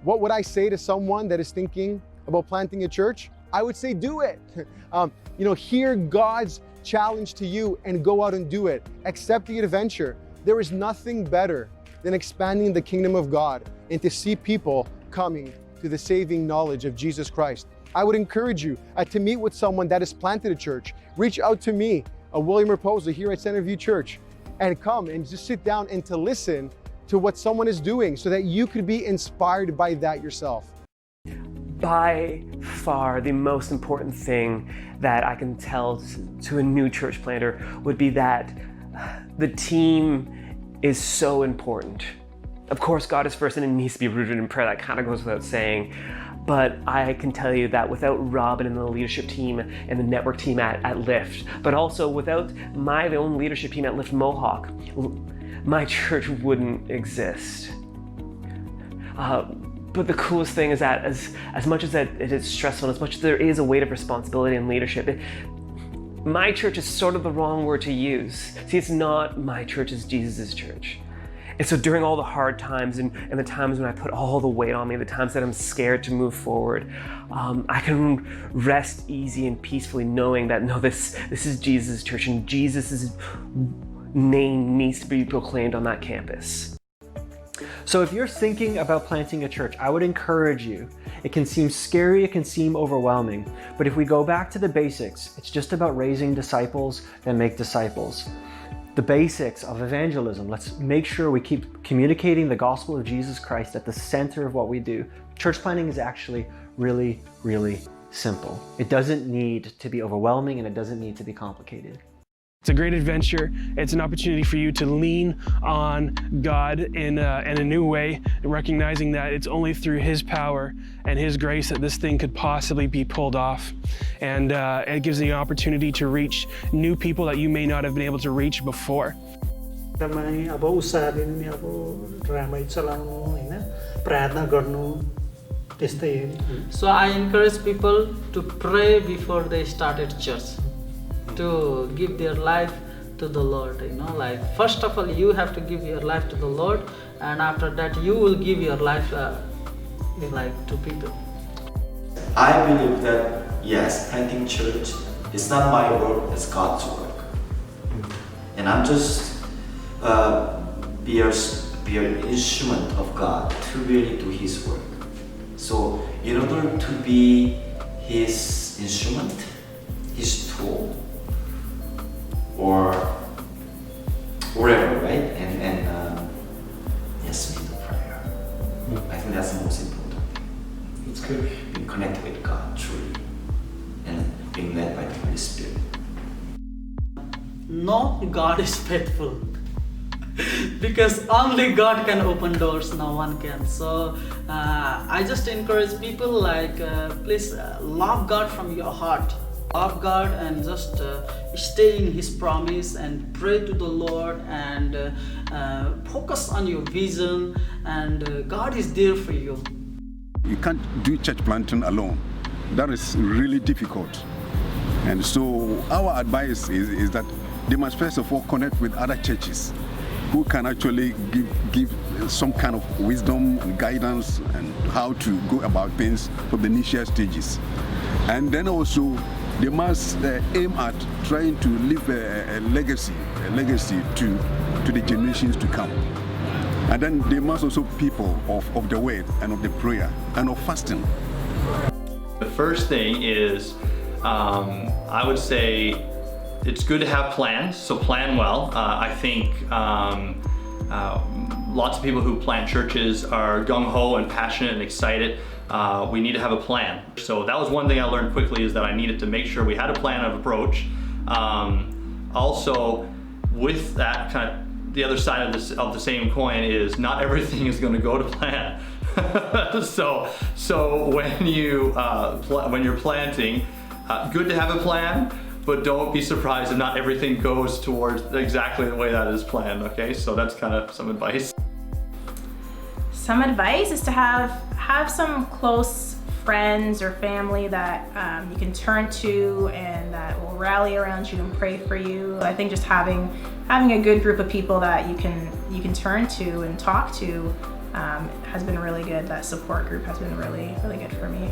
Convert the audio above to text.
What would I say to someone that is thinking about planting a church? I would say do it. Hear God's challenge to you and go out and do it. Accept the adventure. There is nothing better than expanding the kingdom of God and to see people coming to the saving knowledge of Jesus Christ. I would encourage you to meet with someone that has planted a church. Reach out to me, William Raposa here at Centerview Church, and come and just sit down and to listen to what someone is doing so that you could be inspired by that yourself. By far, the most important thing that I can tell to a new church planter would be that the team is so important. Of course, God is first and it needs to be rooted in prayer. That kind of goes without saying. But I can tell you that without Robin and the leadership team and the network team at Lift, but also without my own leadership team at Lift Mohawk, my church wouldn't exist. But the coolest thing is that as much as that it is stressful, and as much as there is a weight of responsibility in leadership, my church is sort of the wrong word to use. See, it's not my church, it's Jesus' church. And so during all the hard times and the times when I put all the weight on me, the times that I'm scared to move forward, I can rest easy and peacefully knowing that, no, this is Jesus' church and Jesus' name needs to be proclaimed on that campus. So if you're thinking about planting a church, I would encourage you. It can seem scary, it can seem overwhelming, but if we go back to the basics, it's just about raising disciples that make disciples. The basics of evangelism. Let's make sure we keep communicating the gospel of Jesus Christ at the center of what we do. Church planting is actually really, really simple. It doesn't need to be overwhelming and it doesn't need to be complicated. It's a great adventure. It's an opportunity for you to lean on God in a new way, recognizing that it's only through His power and His grace that this thing could possibly be pulled off. And it gives you an opportunity to reach new people that you may not have been able to reach before. So I encourage people to pray before they started church, to give their life to the Lord. First of all, you have to give your life to the Lord, and after that you will give your life to people. I believe that yes, planting church is not my work, it's God's work. And I'm just be an instrument of God to really do His work. So in order to be His instrument, His tool, or whatever, right? And yes, need the prayer. I think that's the most important thing. It's good being connected with God truly and being led by the Holy Spirit. No, God is faithful. Because only God can open doors, no one can. So I just encourage people please love God from your heart. Love God and just stay in His promise and pray to the Lord and focus on your vision, and God is there for you. You can't do church planting alone. That is really difficult. And so our advice is that they must first of all connect with other churches who can actually give some kind of wisdom and guidance and how to go about things from the initial stages. And then also they must aim at trying to leave a legacy to the generations to come. And then they must also be people of the word and of the prayer and of fasting. The first thing is, I would say it's good to have plans, so plan well. I think lots of people who plant churches are gung-ho and passionate and excited. We need to have a plan. So that was one thing I learned quickly, is that I needed to make sure we had a plan of approach. Also, with that kind of, the other side of the same coin is not everything is going to go to plan. so when you're planting, good to have a plan, but don't be surprised if not everything goes towards exactly the way that is planned. Okay, so that's kind of some advice. Some advice is to have some close friends or family that you can turn to and that will rally around you and pray for you. I think just having a good group of people that you can turn to and talk to has been really good. That support group has been really, really good for me.